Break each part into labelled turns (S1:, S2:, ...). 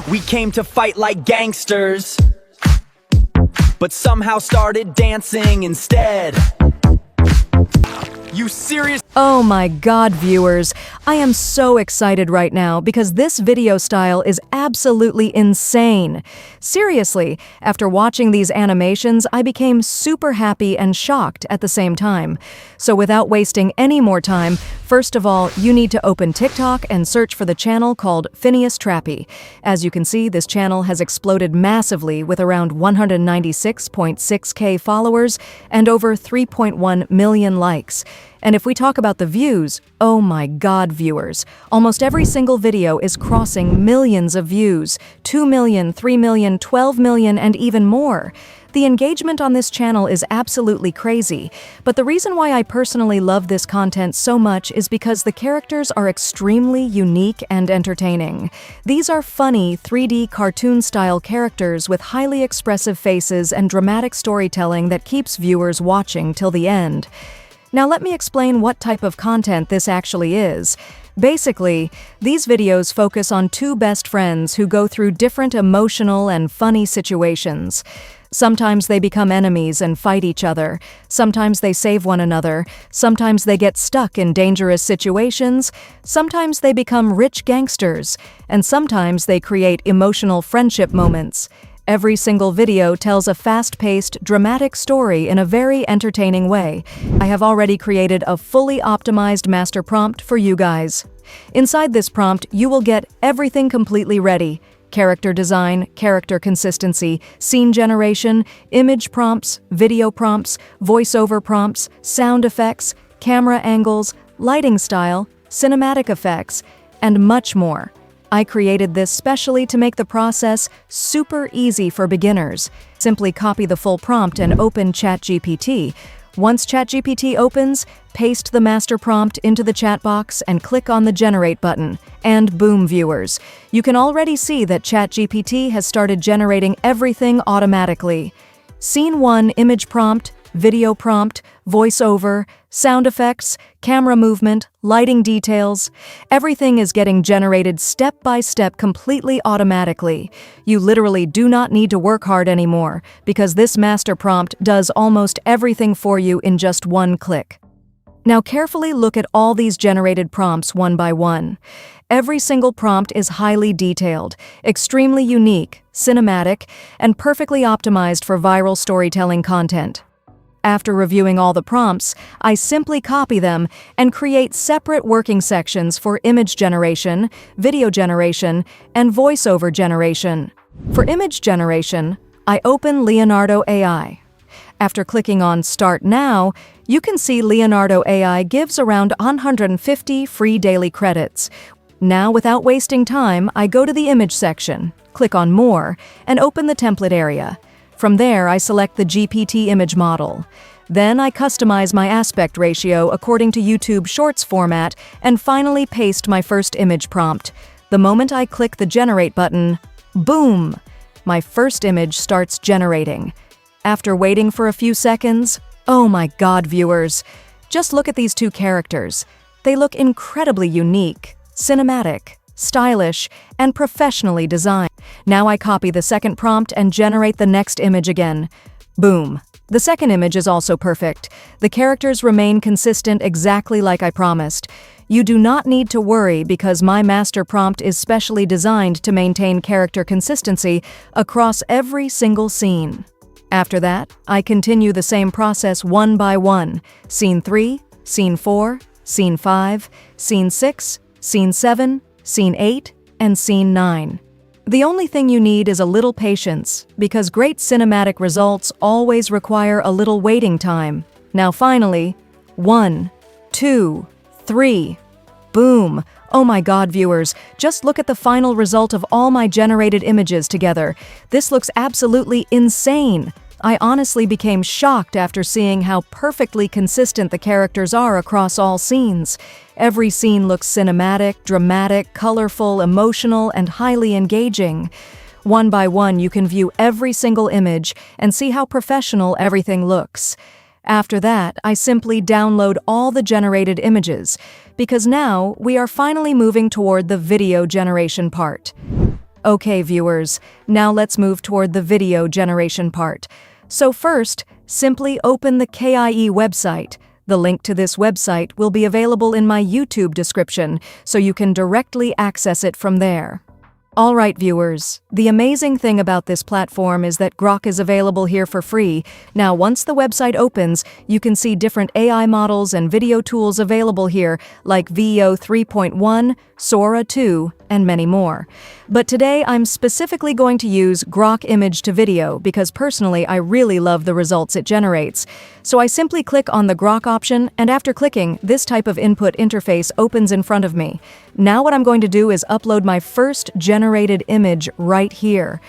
S1: We came to fight like gangsters, but somehow started dancing instead. You serious?
S2: Oh my God, viewers, I am so excited right now because this video style is absolutely insane. Seriously, after watching these animations, I became super happy and shocked at the same time. So without wasting any more time, first of all, you need to open TikTok and search for the channel called Phineas Trappy. As you can see, this channel has exploded massively with around 196.6K followers and over 3.1 million likes. And if we talk about the views, oh my God, viewers, almost every single video is crossing millions of views, 2 million, 3 million, 12 million, and even more. The engagement on this channel is absolutely crazy, but the reason why I personally love this content so much is because the characters are extremely unique and entertaining. These are funny, 3D cartoon-style characters with highly expressive faces and dramatic storytelling that keeps viewers watching till the end. Now let me explain what type of content this actually is. Basically, these videos focus on two best friends who go through different emotional and funny situations. Sometimes they become enemies and fight each other. Sometimes they save one another. Sometimes they get stuck in dangerous situations. Sometimes they become rich gangsters. And sometimes they create emotional friendship moments. Every single video tells a fast-paced, dramatic story in a very entertaining way. I have already created a fully optimized master prompt for you guys. Inside this prompt, you will get everything completely ready: character design, character consistency, scene generation, image prompts, video prompts, voiceover prompts, sound effects, camera angles, lighting style, cinematic effects, and much more. I created this specially to make the process super easy for beginners. Simply copy the full prompt and open ChatGPT. Once ChatGPT opens, paste the master prompt into the chat box and click on the Generate button. And boom, viewers, you can already see that ChatGPT has started generating everything automatically. Scene 1 image prompt, video prompt, voiceover, sound effects, camera movement, lighting details. Everything is getting generated step by step completely automatically. You literally do not need to work hard anymore because this master prompt does almost everything for you in just one click. Now carefully look at all these generated prompts one by one. Every single prompt is highly detailed, extremely unique, cinematic, and perfectly optimized for viral storytelling content. After reviewing all the prompts, I simply copy them and create separate working sections for image generation, video generation, and voiceover generation. For image generation, I open Leonardo AI. After clicking on Start Now, you can see Leonardo AI gives around 150 free daily credits. Now, without wasting time, I go to the image section, click on More, and open the template area. From there, I select the GPT image model. Then I customize my aspect ratio according to YouTube Shorts format and finally paste my first image prompt. The moment I click the Generate button, boom! My first image starts generating. After waiting for a few seconds, oh my God, viewers! Just look at these two characters. They look incredibly unique, cinematic, stylish, and professionally designed. Now I copy the second prompt and generate the next image again. Boom. The second image is also perfect. The characters remain consistent exactly like I promised. You do not need to worry because my master prompt is specially designed to maintain character consistency across every single scene. After that, I continue the same process one by one. Scene 3, Scene 4, Scene 5, Scene 6, Scene 7, Scene 8, and Scene 9. The only thing you need is a little patience, because great cinematic results always require a little waiting time. Now finally, 1, 2, 3, boom! Oh my God, viewers, just look at the final result of all my generated images together. This looks absolutely insane! I honestly became shocked after seeing how perfectly consistent the characters are across all scenes. Every scene looks cinematic, dramatic, colorful, emotional, and highly engaging. One by one, you can view every single image and see how professional everything looks. After that, I simply download all the generated images, because now we are finally moving toward the video generation part. Okay, viewers, now let's move toward the video generation part. So first, simply open the KIE website. The link to this website will be available in my YouTube description, so you can directly access it from there. Alright viewers, the amazing thing about this platform is that Grok is available here for free. Now once the website opens, you can see different AI models and video tools available here like VEO 3.1, Sora 2, and many more. But today I'm specifically going to use Grok Image to Video because personally I really love the results it generates. So I simply click on the Grok option, and after clicking, this type of input interface opens in front of me. Now what I'm going to do is upload my first generated image right here.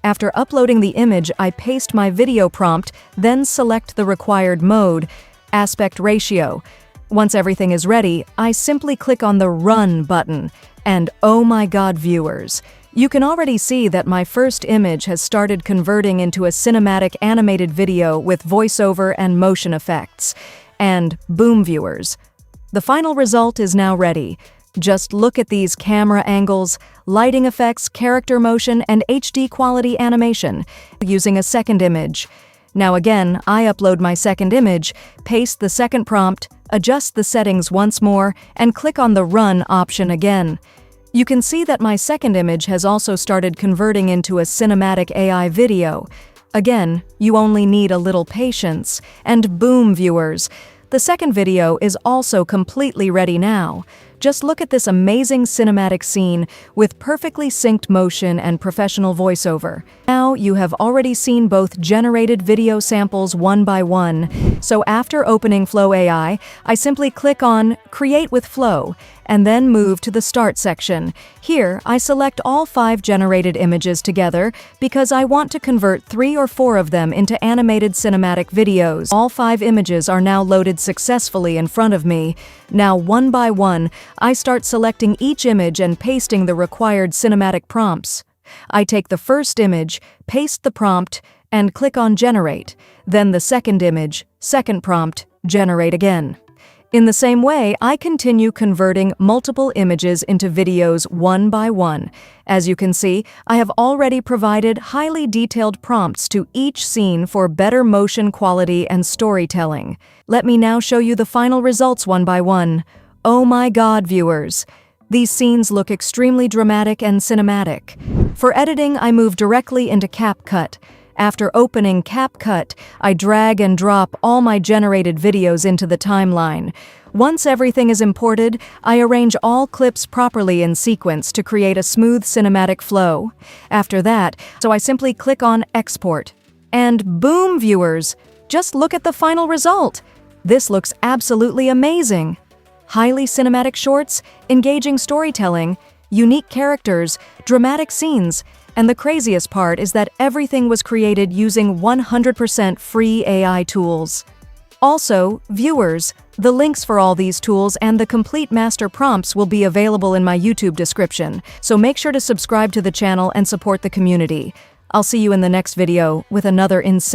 S2: After uploading the image, I paste my video prompt, then select the required mode, aspect ratio. Once everything is ready, I simply click on the Run button. And oh my god, viewers, you can already see that my first image has started converting into a cinematic animated video with voiceover and motion effects. And boom, viewers, the final result is now ready. Just look at these camera angles, lighting effects, character motion, and HD quality animation using a second image. Now again, I upload my second image, paste the second prompt, adjust the settings once more, and click on the Run option again. You can see that my second image has also started converting into a cinematic AI video. Again, you only need a little patience. And boom, viewers, the second video is also completely ready now. Just look at this amazing cinematic scene with perfectly synced motion and professional voiceover. Now you have already seen both generated video samples one by one. So after opening Flow AI, I simply click on Create with Flow and then move to the Start section. Here, I select all 5 generated images together because I want to convert 3 or 4 of them into animated cinematic videos. All 5 images are now loaded successfully in front of me. Now, one by one, I start selecting each image and pasting the required cinematic prompts. I take the first image, paste the prompt, and click on Generate. Then the second image, second prompt, generate again. In the same way, I continue converting multiple images into videos one by one. As you can see, I have already provided highly detailed prompts to each scene for better motion quality and storytelling. Let me now show you the final results one by one. Oh my god, viewers! These scenes look extremely dramatic and cinematic. For editing, I move directly into CapCut. After opening CapCut, I drag and drop all my generated videos into the timeline. Once everything is imported, I arrange all clips properly in sequence to create a smooth cinematic flow. After that, I simply click on Export. And boom, viewers! Just look at the final result! This looks absolutely amazing! Highly cinematic shorts, engaging storytelling, unique characters, dramatic scenes, and the craziest part is that everything was created using 100% free AI tools. Also, viewers, the links for all these tools and the complete master prompts will be available in my YouTube description, so make sure to subscribe to the channel and support the community. I'll see you in the next video with another insane